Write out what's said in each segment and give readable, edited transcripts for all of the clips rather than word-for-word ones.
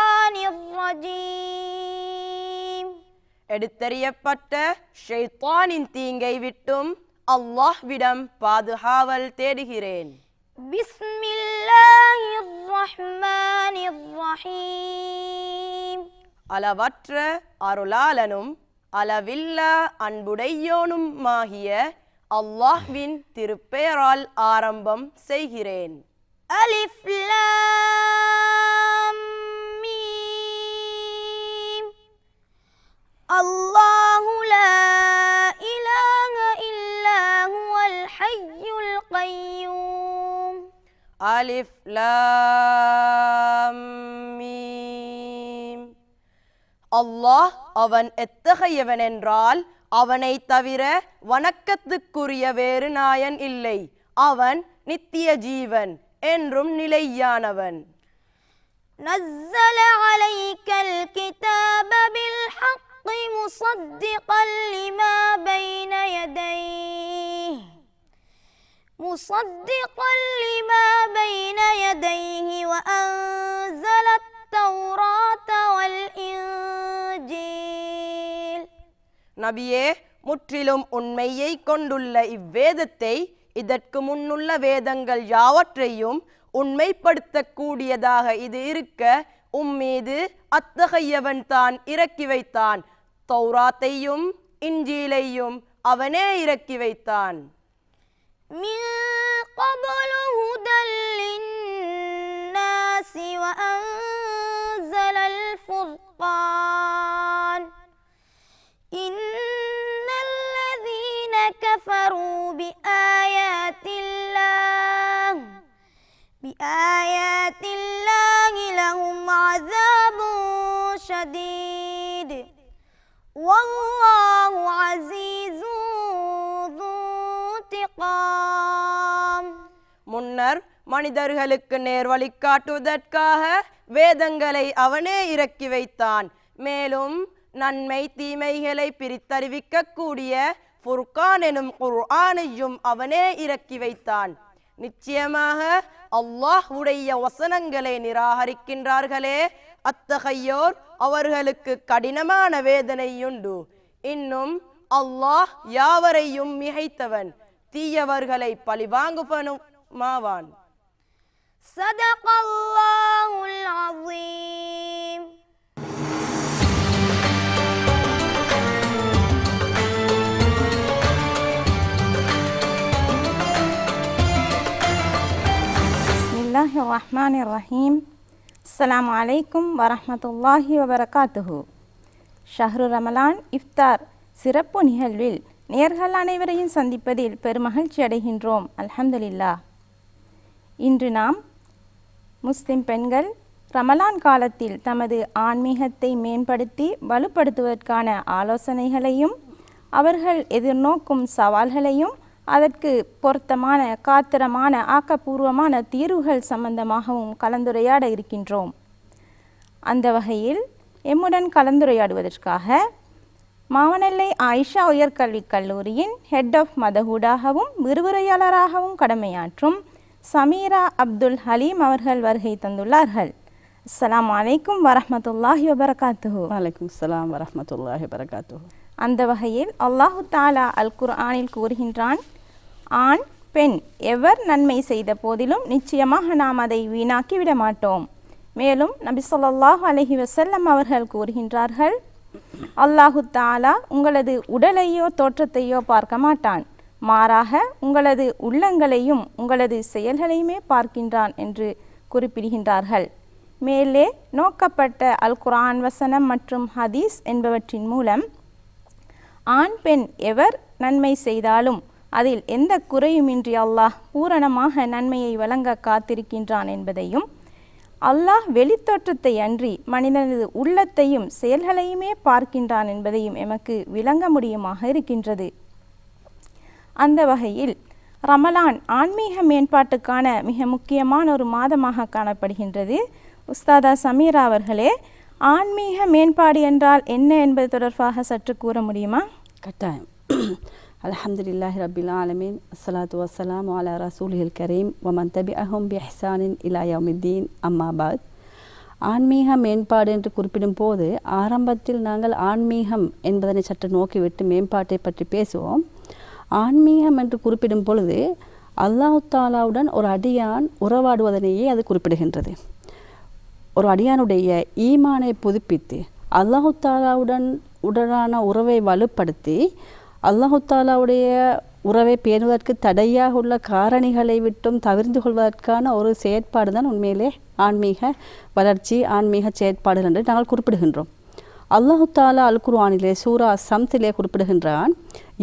الشيطان الرجيم எடுத்தறியப்பட்ட ஷைத்தானின் தீங்கை விட்டும் அல்லாஹ்விடம் பாதுகாவல் தேடுகிறேன். பிஸ்மில்லாஹிர் ரஹ்மானிர் ரஹீம். அளவற்ற அருளாளனும் அளவில்லா அன்புடையோனுமாகிய அல்லாஹ்வின் திருப்பெயரால் ஆரம்பம் செய்கிறேன். அலிஃப் லாம் மீம். அல்லாஹு லா இலாஹ இல்லா ஹுவல் ஹய்யுல் கய்யூம். அலிஃப் லாம் மீம். அல்லாஹ் அவன் எத்தகையவன் என்றால் அவனை தவிர வணக்கத்துக்குரிய வேறு நாயன் இல்லை. அவன் நித்திய ஜீவன் என்றும் நிலையானவன். நஸ்ஸல அலைக்கல் கிதாப பில் ஹக்கி முஸத்திகல் லிமா பைன யதைஹி வ அன்ஸலத் தௌராத வல் இன்ஜீல். நபியே, முற்றிலும் உண்மையை கொண்டுள்ள இவ்வேதத்தை இதற்கு முன்னுள்ள வேதங்கள் யாவற்றையும் உண்மைப்படுத்தக்கூடியதாக இது இருக்க உம்மீது அத்தகையவன் தான் இறக்கி வைத்தான். தௌராத்தையும் இன்ஜீலையும் அவனே இறக்கி வைத்தான். மின் கப்லு ஹுதல் லின்னாஸி வ அன்ஸலல் ஃபுர்கான். இன்னல்லதீன கஃபரூ بآيات الله لهم عذاب شديد والله عزيز ذو انتقام. முன்னர் மனிதர்களுக்கு நேர் வழி காட்டுவதற்காக வேதங்களை அவனே இறக்கி வைத்தான். மேலும் நன்மை தீமைகளை பிரித்தறிவிக்கக்கூடிய ஃபுர்கான் எனும் குர்ஆனையும் அவனே இறக்கி வைத்தான். நிச்சயமாக அல்லாஹ் உடைய வசனங்களை நிராகரிக்கின்றார்களே, அத்தகையோர் அவர்களுக்கு கடினமான வேதனையுண்டு. இன்னும் அல்லாஹ் யாவரையும் மிகைத்தவன், தீயவர்களை பழிவாங்குபவனுமாவான். ஸதகல்லாஹுல் அஸீம். பிஸ்மில்லாஹிர்ரஹ்மானிர்ரஹீம். அஸ்ஸலாமு அலைக்கும் வரஹ்மத்துல்லாஹி வபரகாத்துஹு. ஷஹ்ரு ரமலான் இஃப்தார் சிறப்பு நிகழ்வில் நேர்கள் அனைவரையும் சந்திப்பதில் பெருமகிழ்ச்சி அடைகின்றோம். அல்ஹம்துலில்லாஹ். இன்று நாம் முஸ்லிம் பெண்கள் ரமலான் காலத்தில் தமது ஆன்மீகத்தை மேம்படுத்தி வலுப்படுத்துவதற்கான ஆலோசனைகளையும் அவர்கள் எதிர்நோக்கும் சவால்களையும் அதற்கு பொருத்தமான காத்திரமான ஆக்கப்பூர்வமான தீர்வுகள் சம்பந்தமாகவும் கலந்துரையாட இருக்கின்றோம். அந்த வகையில் எம்முடன் கலந்துரையாடுவதற்காக மாவனெல்லை ஆயிஷா உயர்கல்விக் கல்லூரியின் ஹெட் ஆஃப் மதஹூடாகவும் விரிவுரையாளராகவும் கடமையாற்றும் சமீரா அப்துல் ஹலீம் அவர்கள் வருகை தந்துள்ளார்கள். அஸ்ஸலாமு அலைக்கும் வரஹ்மத்துல்லாஹி வபரகாத்துஹு. வலைக்கும் ஸலாம் வரஹ்மத்துல்லாஹி வபரகாத்துஹு. அந்த வகையில் அல்லாஹு தாலா அல் குர்ஆனில் கூறுகின்றான், ஆண் பெண் எவர் நன்மை செய்த போதிலும் நிச்சயமாக நாம் அதை வீணாக்கி விட மாட்டோம். மேலும் நபி ஸல்லல்லாஹு அலைஹி வஸல்லம் அவர்கள் கூறுகின்றார்கள், அல்லாஹு தாலா உங்களது உடலையோ தோற்றத்தையோ பார்க்க மாட்டான், மாறாக உங்களது உள்ளங்களையும் உங்களது செயல்களையுமே பார்க்கின்றான் என்று குறிப்பிடுகின்றார்கள். மேலே நோக்கப்பட்ட அல் குர்ஆன் வசனம் மற்றும் ஹதீஸ் என்பவற்றின் மூலம் ஆண் பெண் எவர் நன்மை செய்தாலும் அதில் எந்த குறையுமின்றி அல்லாஹ் பூரணமாக நன்மையை வழங்க காத்திருக்கின்றான் என்பதையும், அல்லாஹ் வெளித்தோற்றத்தை அன்றி மனிதனது உள்ளத்தையும் செயல்களையுமே பார்க்கின்றான் என்பதையும் எமக்கு விளங்க முடியுமாக இருக்கின்றது. அந்த வகையில் ரமலான் ஆன்மீக மேம்பாட்டுக்கான மிக முக்கியமான ஒரு மாதமாக காணப்படுகின்றது. உஸ்தாதா சமீரா அவர்களே, ஆன்மீக மேம்பாடு என்றால் என்ன என்பது தொடர்பாக சற்று கூற முடியுமா? கட்டாயம். அல்ஹம்துலில்லாஹி ரப்பில் ஆலமீன், அஸ்ஸலாத்து வஸ்ஸலாமு அலா ரசூலில் கரீம் வமன் தபிஅஹும் பி இஹ்சானின் இலா யௌமித்தீன், அம்மா பாத். ஆன்மீக மேம்பாடு என்று குறிப்பிடும் போது ஆரம்பத்தில் நாங்கள் ஆன்மீகம் என்பதனை சற்று நோக்கிவிட்டு மேம்பாட்டை பற்றி பேசுவோம். ஆன்மீகம் என்று குறிப்பிடும் பொழுது அல்லாஹ் தாலாவுடன் ஒரு அடியான் உறவாடுவதனையே அது குறிப்பிடுகின்றது. ஒரு அடியானுடைய ஈமானை புதுப்பித்து அல்லாஹ் தாலாவுடனான உறவை வலுப்படுத்தி அல்லாஹ் தாலாவுடைய உறவை பேணுவதற்கு தடையாக உள்ள காரணிகளை விட்டும் தவிர்த்து கொள்வதற்கான ஒரு செயற்பாடு தான் உண்மையிலே ஆன்மீக வளர்ச்சி, ஆன்மீக செயற்பாடுகள் என்று நாங்கள் குறிப்பிடுகின்றோம். அல்லாஹ் தாலா அல் குர்ஆனிலே சூரா சம்ஸிலே குறிப்பிடுகின்றான்,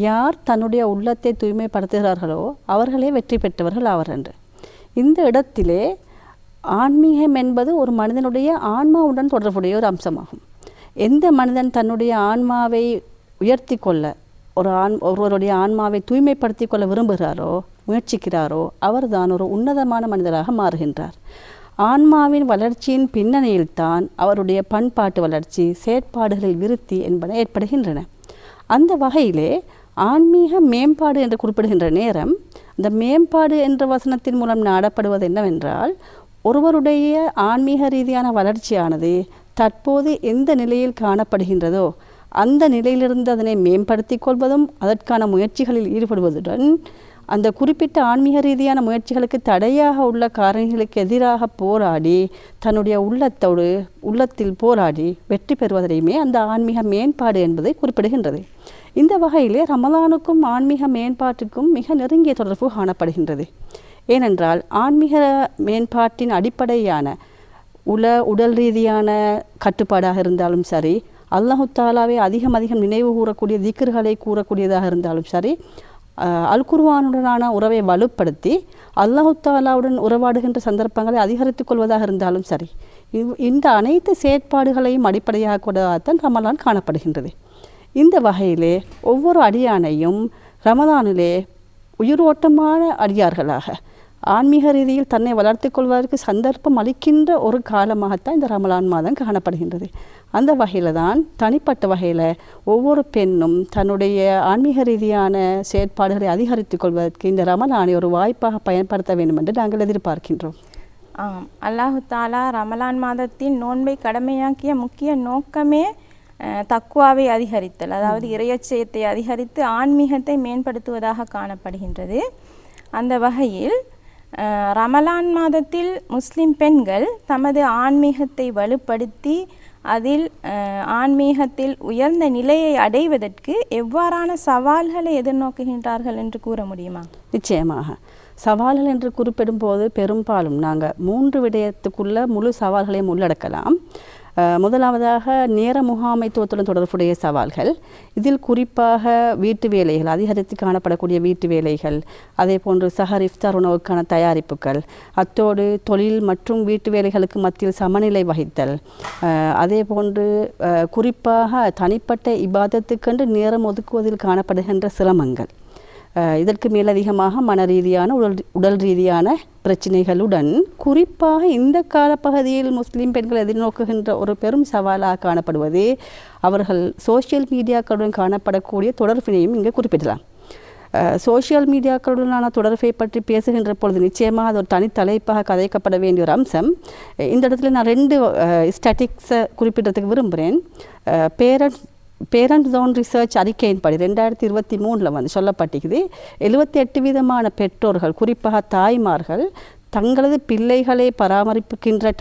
யார் தன்னுடைய உள்ளத்தை தூய்மைப்படுத்துகிறார்களோ அவர்களே வெற்றி பெற்றவர்கள் ஆவர் என்று. இந்த இடத்திலே ஆன்மீகம் என்பது ஒரு மனிதனுடைய ஆன்மாவுடன் தொடர்புடைய ஒரு அம்சமாகும். எந்த மனிதன் தன்னுடைய ஆன்மாவை உயர்த்தி கொள்ள ஒருவருடைய ஆன்மாவை தூய்மைப்படுத்தி கொள்ள விரும்புகிறாரோ முயற்சிக்கிறாரோ அவர்தான் ஒரு உன்னதமான மனிதராக மாறுகின்றார். ஆன்மாவின் வளர்ச்சியின் பின்னணியில்தான் அவருடைய பண்பாட்டு வளர்ச்சி, செயற்பாடுகளில் விருத்தி என்பன ஏற்படுகின்றன. அந்த வகையிலே ஆன்மீக மேம்பாடு என்று குறிப்பிடுகின்ற நேரம் இந்த மேம்பாடு என்ற வசனத்தின் மூலம் நாடப்படுவது என்னவென்றால், ஒருவருடைய ஆன்மீக ரீதியான வளர்ச்சியானது தற்போது எந்த நிலையில் காணப்படுகின்றதோ அந்த நிலையிலிருந்து அதனை மேம்படுத்தி கொள்வதும் அதற்கான முயற்சிகளில் ஈடுபடுவதுடன் அந்த குறிப்பிட்ட ஆன்மீக ரீதியான முயற்சிகளுக்கு தடையாக உள்ள காரணிகளுக்கு எதிராக போராடி தன்னுடைய உள்ளத்தில் போராடி வெற்றி பெறுவதையுமே அந்த ஆன்மீக மேம்பாடு என்பதை குறிப்பிடுகின்றது. இந்த வகையிலே ரமலானுக்கும் ஆன்மீக மேம்பாட்டுக்கும் மிக நெருங்கிய தொடர்பு காணப்படுகின்றது. ஏனென்றால் ஆன்மீக மேம்பாட்டின் அடிப்படையான உடல் ரீதியான கட்டுப்பாடாக இருந்தாலும் சரி, அல்லாஹு தாலாவை அதிகம் நினைவு கூறக்கூடிய திக்ர்களை கூறக்கூடியதாக இருந்தாலும் சரி, அல் குர்ஆனுடனான உறவை வலுப்படுத்தி அல்லாஹு தாலாவுடன் உறவாடுகின்ற சந்தர்ப்பங்களை அதிகரித்துக் கொள்வதாக இருந்தாலும் சரி, இந்த அனைத்து செயற்பாடுகளையும் அடிப்படையாக கொண்டதாகத்தான் ரமலான் காணப்படுகின்றது. இந்த வகையிலே ஒவ்வொரு அடியானையும் ரமலானிலே உயிரோட்டமான அடியார்களாக ஆன்மீக ரீதியில் தன்னை வளர்த்து கொள்வதற்கு சந்தர்ப்பம் அளிக்கின்ற ஒரு காலமாகத்தான் இந்த ரமலான் மாதம் காணப்படுகின்றது. அந்த வகையில் தான் தனிப்பட்ட வகையில் ஒவ்வொரு பெண்ணும் தன்னுடைய ஆன்மீக ரீதியான செயற்பாடுகளை அதிகரித்து கொள்வதற்கு இந்த ரமலானை ஒரு வாய்ப்பாக பயன்படுத்த வேண்டும் என்று நாங்கள் எதிர்பார்க்கின்றோம். அல்லாஹு தாலா ரமலான் மாதத்தின் நோன்பை கடமையாக்கிய முக்கிய நோக்கமே தக்வாவை அதிகரித்தல், அதாவது இறையச்சயத்தை அதிகரித்து ஆன்மீகத்தை மேம்படுத்துவதாக காணப்படுகின்றது. அந்த வகையில் ரமலான் மாதத்தில் முஸ்லிம் பெண்கள் தமது ஆன்மீகத்தை வலுப்படுத்தி அதில் ஆன்மீகத்தில் உயர்ந்த நிலையை அடைவதற்கு எவ்வாறான சவால்களை எதிர்நோக்குகின்றார்கள் என்று கூற முடியுமா? நிச்சயமாக. சவால்கள் என்று குறிப்பிடும் போது பெரும்பாலும் நாங்கள் 3 விடயத்துக்குள்ள முழு சவால்களையும் உள்ளடக்கலாம். முதலாவதாக நேர முகாமைத்துவத்துடன் தொடர்புடைய சவால்கள். இதில் குறிப்பாக வீட்டு வேலைகள், அதிகரித்து காணப்படக்கூடிய வீட்டு வேலைகள், அதே போன்று சஹர் இஃப்தார் உணவுக்கான தயாரிப்புகள், அத்தோடு தொழில் மற்றும் வீட்டு வேலைகளுக்கு மத்தியில் சமநிலை வகித்தல், அதே போன்று குறிப்பாக தனிப்பட்ட இபாதத்துக்கென்று நேரம் ஒதுக்குவதில் காணப்படுகின்ற சிரமங்கள், இதற்கு மேலதிகமாக மன ரீதியான உடல் ரீதியான பிரச்சனைகளுடன் குறிப்பாக இந்த காலப்பகுதியில் முஸ்லீம் பெண்கள் எதிர்நோக்குகின்ற ஒரு பெரும் சவாலாக காணப்படுவது அவர்கள் சோஷியல் மீடியாக்களுடன் காணப்படக்கூடிய தொடர்பினையும் இங்கே குறிப்பிடலாம். சோஷியல் மீடியாக்களுடனான தொடர்பை பற்றி பேசுகின்ற பொழுது நிச்சயமாக அது ஒரு தனித்தலைப்பாக கதைக்கப்பட வேண்டிய ஒரு அம்சம். இந்த இடத்துல நான் 2 ஸ்டாட்டிக்ஸை குறிப்பிடறதுக்கு விரும்புகிறேன். பேரண்ட்ஸ் ஓன் ரிசர்ச் அறிக்கையின்படி 2023 சொல்லப்பட்டிருக்குது, 78% பெற்றோர்கள் குறிப்பாக தாய்மார்கள் தங்களது பிள்ளைகளை பராமரிப்புகின்ற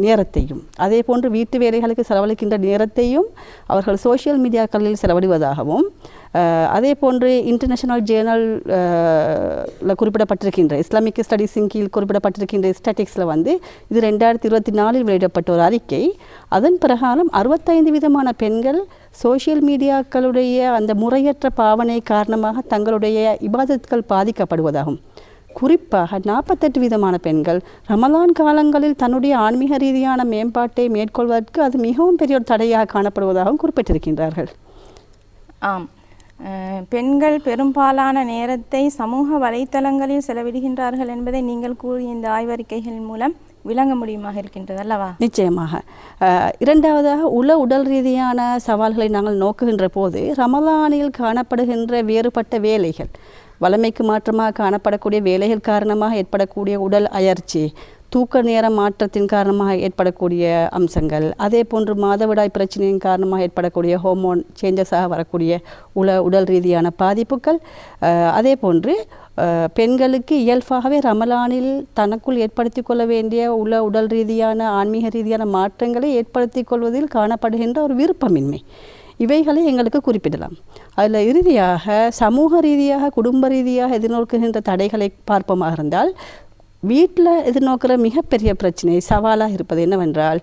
நேரத்தையும் அதே போன்று வீட்டு வேலைகளுக்கு செலவழிக்கின்ற நேரத்தையும் அவர்கள் சோஷியல் மீடியாக்களில் செலவிடுவதாகவும், அதே போன்று இன்டர்நேஷனல் ஜேர்னலில் குறிப்பிடப்பட்டிருக்கின்ற இஸ்லாமிக் ஸ்டடீஸின் கீழ் குறிப்பிடப்பட்டிருக்கின்ற ஸ்டாட்டிக்ஸில் இது 2024 வெளியிடப்பட்ட ஒரு அறிக்கை. அதன் பிரகாரம் 65% பெண்கள் சோஷியல் மீடியாக்களுடைய அந்த முறையற்ற பாவனை காரணமாக தங்களுடைய இபாதத்துகள் பாதிக்கப்படுவதாகும். குறிப்பாக 48% பெண்கள் ரமலான் காலங்களில் தன்னுடைய ஆன்மீக ரீதியான மேம்பாட்டை மேற்கொள்வதற்கு அது மிகவும் பெரிய ஒரு தடையாக காணப்படுவதாகவும் குறிப்பிட்டிருக்கின்றார்கள். ஆம், பெண்கள் பெரும்பாலான நேரத்தை சமூக வலைத்தளங்களில் செலவிடுகின்றார்கள் என்பதை நீங்கள் கூறிய இந்த ஆய்வறிக்கைகள் மூலம் விளங்க முடியுமாக இருக்கின்றது அல்லவா? நிச்சயமாக. இரண்டாவதாக உடல் ரீதியான சவால்களை நாங்கள் நோக்குகின்ற போது ரமலானில் காணப்படுகின்ற வேறுபட்ட வேலைகள், வளமைக்கு மாற்றமாக காணப்படக்கூடிய வேலைகள் காரணமாக ஏற்படக்கூடிய உடல் அயற்சி, தூக்க நேர மாற்றத்தின் காரணமாக ஏற்படக்கூடிய அம்சங்கள், அதே போன்று மாதவிடாய் பிரச்சனையின் காரணமாக ஏற்படக்கூடிய ஹோமோன் சேஞ்சஸாக வரக்கூடிய உடல் ரீதியான பாதிப்புகள், அதே போன்று பெண்களுக்கு இயல்பாகவே ரமலானில் தனக்குள் ஏற்படுத்தி கொள்ள வேண்டிய உடல் ரீதியான ஆன்மீக ரீதியான மாற்றங்களை ஏற்படுத்தி கொள்வதில் காணப்படுகின்ற ஒரு விருப்பமின்மை, இவைகளை எங்களுக்கு குறிப்பிடலாம். அதில் இறுதியாக சமூக ரீதியாக குடும்ப ரீதியாக எதிர்நோக்குகின்ற தடைகளை பார்ப்போமாக இருந்தால், வீட்டில் எதிர்நோக்கிற மிகப்பெரிய பிரச்சனை சவாலாக இருப்பது என்னவென்றால்,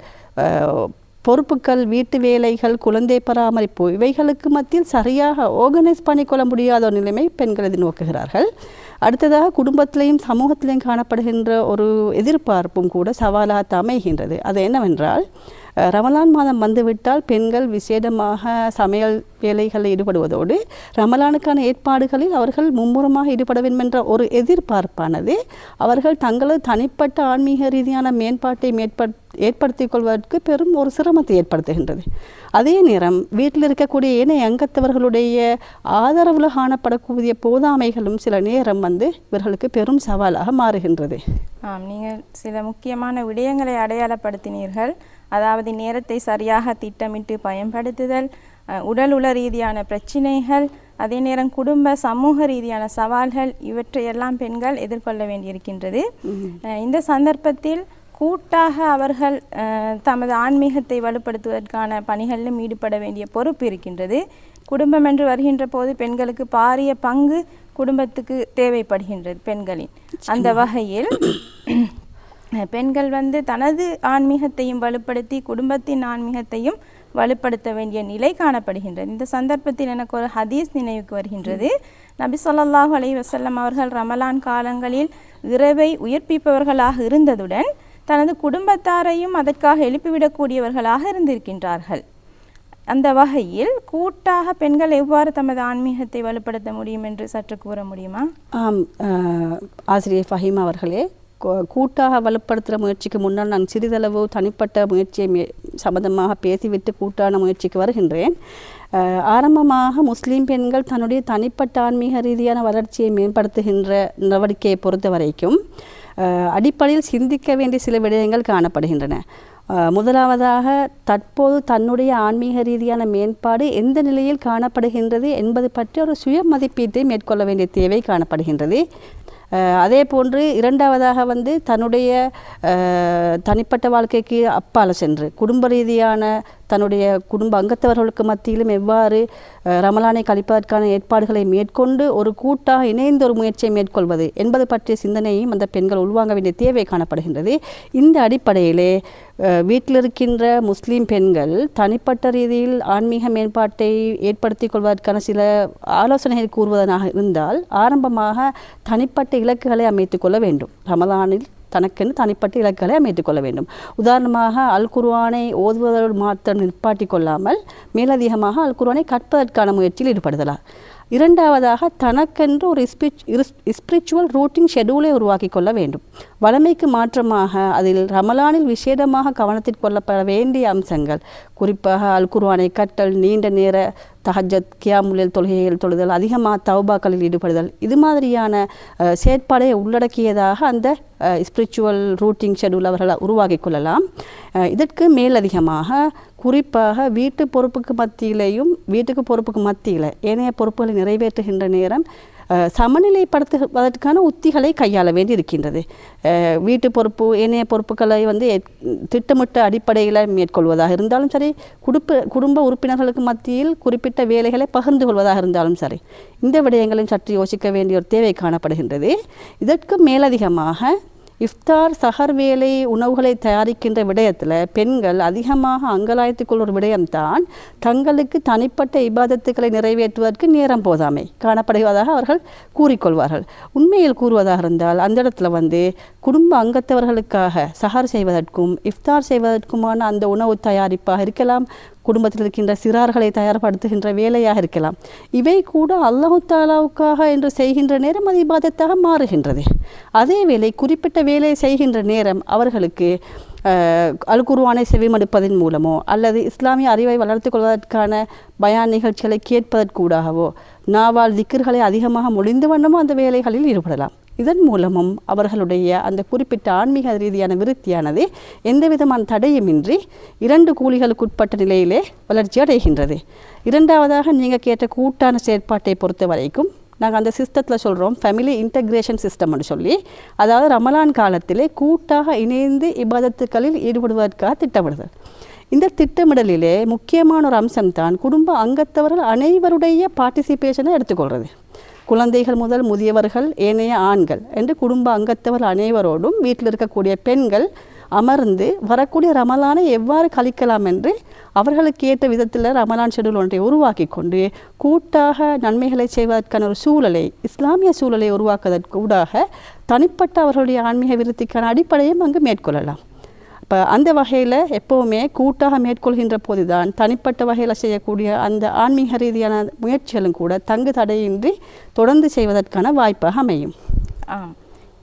பொறுப்புகள், வீட்டு வேலைகள், குழந்தை பராமரிப்பு, இவைகளுக்கு மத்தியில் சரியாக ஆர்கனைஸ் பண்ணிக்கொள்ள முடியாத ஒரு நிலைமை பெண்கள் எதிர்நோக்குகிறார்கள். அடுத்ததாக குடும்பத்திலையும் சமூகத்திலையும் காணப்படுகின்ற ஒரு எதிர்பார்ப்பும் கூட சவாலாக அமைகின்றது. அது என்னவென்றால், ரமலான் மாதம் வந்துவிட்டால் பெண்கள் விசேடமாக சமையல் வேலைகளில் ஈடுபடுவதோடு ரமலானுக்கான ஏற்பாடுகளில் அவர்கள் மும்முரமாக ஈடுபட வேண்டும் என்ற ஒரு எதிர்பார்ப்பானது அவர்கள் தங்களது தனிப்பட்ட ஆன்மீக ரீதியான மேம்பாட்டை ஏற்படுத்திக் கொள்வதற்கு பெரும் ஒரு சிரமத்தை ஏற்படுத்துகின்றது. அதே நேரம் வீட்டில் இருக்கக்கூடிய ஏனைய அங்கத்தவர்களுடைய ஆதரவில் காணப்படக்கூடிய போதாமைகளும் சில நேரம் இவர்களுக்கு பெரும் சவாலாக மாறுகின்றது. நீங்கள் சில முக்கியமான விடயங்களை அடையாளப்படுத்தினீர்கள். அதாவது நேரத்தை சரியாக திட்டமிட்டு பயன்படுத்துதல், உடல் ரீதியான பிரச்சினைகள், அதே நேரம் குடும்ப சமூக ரீதியான சவால்கள், இவற்றையெல்லாம் பெண்கள் எதிர்கொள்ள வேண்டியிருக்கின்றது. இந்த சந்தர்ப்பத்தில் கூட்டாக அவர்கள் தமது ஆன்மீகத்தை வலுப்படுத்துவதற்கான பணிகளிலும் ஈடுபட வேண்டிய பொறுப்பு இருக்கின்றது. குடும்பம் என்று வருகின்ற போது பெண்களுக்கு பாரிய பங்கு குடும்பத்துக்கு தேவைப்படுகின்றது பெண்களின். அந்த வகையில் பெண்கள் தனது ஆன்மீகத்தையும் வலுப்படுத்தி குடும்பத்தின் ஆன்மீகத்தையும் வலுப்படுத்த வேண்டிய நிலை காணப்படுகின்றது. இந்த சந்தர்ப்பத்தில் எனக்கு ஒரு ஹதீஸ் நினைவுக்கு வருகின்றது. நபி ஸல்லல்லாஹு அலைஹி வஸல்லம் அவர்கள் ரமலான் காலங்களில் இரவை உயிர்ப்பிப்பவர்களாக இருந்ததுடன் தனது குடும்பத்தாரையும் அதற்காக எழுப்பிவிடக்கூடியவர்களாக இருந்திருக்கின்றார்கள். அந்த வகையில் கூட்டாக பெண்கள் எவ்வாறு தமது ஆன்மீகத்தை வலுப்படுத்த முடியும் என்று சற்று கூற முடியுமா? ஆசிரியர் ஃபஹீமா அவர்களே, கூட்டாக வலுப்படுத்துகிற முயற்சிக்கு முன்னால் நான் சிறிதளவு தனிப்பட்ட முயற்சியை சம்பந்தமாக பேசிவிட்டு கூட்டான முயற்சிக்கு வருகின்றேன். ஆரம்பமாக முஸ்லீம் பெண்கள் தன்னுடைய தனிப்பட்ட ஆன்மீக ரீதியான வளர்ச்சியை மேம்படுத்துகின்ற நடவடிக்கையை பொறுத்த வரைக்கும் அடிப்படையில் சிந்திக்க வேண்டிய சில விடயங்கள் காணப்படுகின்றன. முதலாவதாக, தற்போது தன்னுடைய ஆன்மீக ரீதியான மேம்பாடு எந்த நிலையில் காணப்படுகின்றது என்பது பற்றி ஒரு சுய மதிப்பீட்டை மேற்கொள்ள வேண்டிய தேவை காணப்படுகின்றது. அதே போன்று இரண்டாவதாக தன்னுடைய தனிப்பட்ட வாழ்க்கைக்கு அப்பால் சென்று குடும்ப ரீதியான தன்னுடைய குடும்ப அங்கத்தவர்களுக்கு மத்தியிலும் எவ்வாறு ரமலானை கழிப்பதற்கான ஏற்பாடுகளை மேற்கொண்டு ஒரு கூட்டாக இணைந்த ஒரு முயற்சியை மேற்கொள்வது என்பது பற்றிய சிந்தனையும் அந்த பெண்கள் உள்வாங்க வேண்டிய தேவை காணப்படுகின்றது. இந்த அடிப்படையிலே வீட்டில் இருக்கின்ற முஸ்லீம் பெண்கள் தனிப்பட்ட ரீதியில் ஆன்மீக மேம்பாட்டை ஏற்படுத்தி கொள்வதற்கான சில ஆலோசனைகள் கூறுவதனாக இருந்தால், ஆரம்பமாக தனிப்பட்ட இலக்குகளை அமைத்துக் கொள்ள வேண்டும். ரமலானில் தனக்கென்று தனிப்பட்ட இலக்குகளை அமைத்துக் கொள்ள வேண்டும். உதாரணமாக அல் குர்ஆனை ஓதுவதோடு மாத்திரம் நிற்பாட்டி கொள்ளாமல் மேலதிகமாக அல் குர்ஆனை கற்பதற்கான முயற்சியில் ஈடுபடுதலாம். இரண்டாவதாக, தனக்கென்று ஒரு ஸ்பிரிச்சுவல் ரூட்டிங் ஷெடியூலை உருவாக்கி கொள்ள வேண்டும். வளமைக்கு மாற்றமாக அதில் ரமலானில் விசேடமாக கவனத்தில் கொள்ளப்பட வேண்டிய அம்சங்கள், குறிப்பாக அல் குர்ஆனை கற்றல், நீண்ட நேர தஹஜத், கியாமுல் தொழுகைகள் தொழுதல், அதிகமாக தௌபாக்களில் ஈடுபடுதல், இது மாதிரியான செயற்பாடை உள்ளடக்கியதாக அந்த ஸ்பிரிச்சுவல் ரூட்டிங் ஷெடியூல் அவர்கள் உருவாக்கி கொள்ளலாம். இதற்கு மேலதிகமாக குறிப்பாக வீட்டுக்கு பொறுப்புக்கு மத்தியில் ஏனைய பொறுப்புகளை நிறைவேற்றுகின்ற நேரம் சமநிலைப்படுத்துவதற்கான உத்திகளை கையாள வேண்டி இருக்கின்றது. வீட்டு பொறுப்பு ஏனைய பொறுப்புகளை திட்டமிட்ட அடிப்படையில் மேற்கொள்வதாக இருந்தாலும் சரி, குடும்ப உறுப்பினர்களுக்கு மத்தியில் குறிப்பிட்ட வேலைகளை பகிர்ந்து கொள்வதாக இருந்தாலும் சரி, இந்த விடயங்களையும் சற்று யோசிக்க வேண்டிய ஒரு தேவை காணப்படுகின்றது. இதற்கு மேலதிகமாக இஃப்தார் சஹர் வேலை உணவுகளை தயாரிக்கின்ற விடயத்தில் பெண்கள் அதிகமாக அங்கலாய்த்துக் ஒரு விடயம்தான் தங்களுக்கு தனிப்பட்ட இபாதத்துக்களை நிறைவேற்றுவதற்கு நேரம் போதாமை காணப்படுவதாக அவர்கள் கூறிக்கொள்வார்கள். உண்மையில் கூறுவதாக இருந்தால் அந்த இடத்துல குடும்ப அங்கத்தவர்களுக்காக சஹர் செய்வதற்கும் இஃப்தார் செய்வதற்குமான அந்த உணவு தயாரிப்பாக இருக்கலாம், குடும்பத்தில் இருக்கின்ற சிறார்களை தயார்படுத்துகின்ற வேலையாக இருக்கலாம். இவை கூட அல்லாஹு தாலாவுக்காக என்று செய்கின்ற நேரம் அது இபாதத்தாக மாறுகின்றது. அதே வேளை குறிப்பிட்ட வேலையை செய்கின்ற நேரம் அவர்களுக்கு அல் குர்ஆனை செவிமடுப்பதன் மூலமோ அல்லது இஸ்லாமிய அறிவை வளர்த்து கொள்வதற்கான பயான் நிகழ்ச்சிகளை கேட்பதற்கூடாகவோ நாவால் திக்ர்களை அதிகமாக மொழிந்து வண்ணமோ அந்த வேலைகளில் ஈடுபடலாம். இதன் மூலமும் அவர்களுடைய அந்த குறிப்பிட்ட ஆன்மீக ரீதியான விருத்தியானது எந்த விதமான தடையுமின்றி 2 கூலிகளுக்குட்பட்ட நிலையிலே வளர்ச்சி அடைகின்றது. இரண்டாவதாக நீங்கள் கேட்ட கூட்டான செயற்பாட்டை பொறுத்த வரைக்கும் நாங்கள் அந்த சிஸ்டத்தில் சொல்கிறோம் ஃபேமிலி இன்டகிரேஷன் சிஸ்டம்னு சொல்லி, அதாவது ரமலான் காலத்திலே கூட்டாக இணைந்து இபாதத்துக்களில் ஈடுபடுவதற்காக திட்டமிடுதல். இந்த திட்டமிடலிலே முக்கியமான ஒரு அம்சம்தான் குடும்ப அங்கத்தவர்கள் அனைவருடைய பார்ட்டிசிபேஷனை எடுத்துக்கொள்வது. குழந்தைகள் முதல் முதியவர்கள், ஏனைய ஆண்கள் என்று குடும்ப அங்கத்தவர்கள் அனைவரோடும் வீட்டில் இருக்கக்கூடிய பெண்கள் அமர்ந்து வரக்கூடிய ரமலானை எவ்வாறு கழிக்கலாம் என்று அவர்களுக்கு ஏற்ற விதத்தில் ரமலான் ஷெடியூல் ஒன்றை உருவாக்கி கொண்டு கூட்டாக நன்மைகளை செய்வதற்கான ஒரு சூழலை, இஸ்லாமிய சூழலை உருவாக்குவதற்கு ஊடாக தனிப்பட்ட அவர்களுடைய ஆன்மீக விருத்திக்கான அடிப்படையும் அங்கு மேற்கொள்ளலாம். இப்போ அந்த வகையில் எப்போவுமே கூட்டாக மேற்கொள்கின்ற போதுதான் தனிப்பட்ட வகையில் செய்யக்கூடிய அந்த ஆன்மீக ரீதியான முயற்சிகளும் கூட தங்கு தடையின்றி தொடர்ந்து செய்வதற்கான வாய்ப்பாக அமையும்.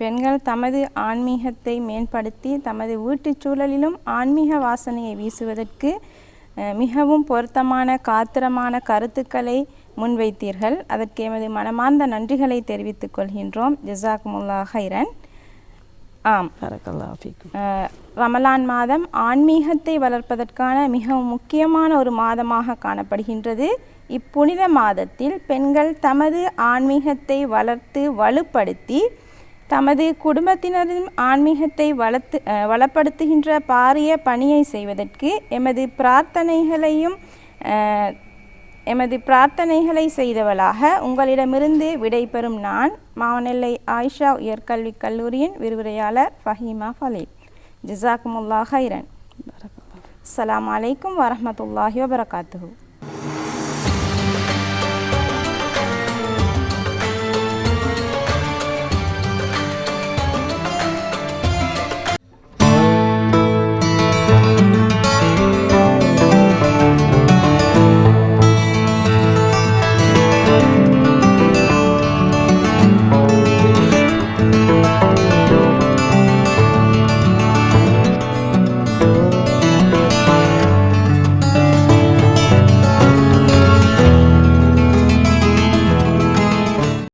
பெண்கள் தமது ஆன்மீகத்தை மேம்படுத்தி தமது வீட்டுச் சூழலிலும் ஆன்மீக வாசனையை வீசுவதற்கு மிகவும் பொருத்தமான காத்திரமான கருத்துக்களை முன்வைத்தீர்கள். அதற்கு எமது மனமார்ந்த நன்றிகளை தெரிவித்துக் கொள்கின்றோம். ஜஸாக்குமுல்லாஹ் ஹைரன். ரமலான் மாதம் ஆன்மீகத்தை வளர்ப்பதற்கான மிகவும் முக்கியமான ஒரு மாதமாக காணப்படுகின்றது. இப்புனித மாதத்தில் பெண்கள் தமது ஆன்மீகத்தை வளர்த்து வலுப்படுத்தி தமது குடும்பத்தினரின் ஆன்மீகத்தை வளப்படுத்துகின்ற பாரிய பணியை செய்வதற்கு எமது பிரார்த்தனைகளை செய்தவளாக உங்களிடமிருந்து விடைபெறும் நான் மாவனெல்லை ஆயிஷா உயர்கல்வி கல்லூரியின் விரிவுரையாளர் ஃபஹீமா ஃபலீல். ஜஸாக்குமுல்லாஹ் ஹைரன். அஸ்ஸலாமு அலைக்கும் வரஹ்மத்துல்லாஹி வபரகாத்துஹு.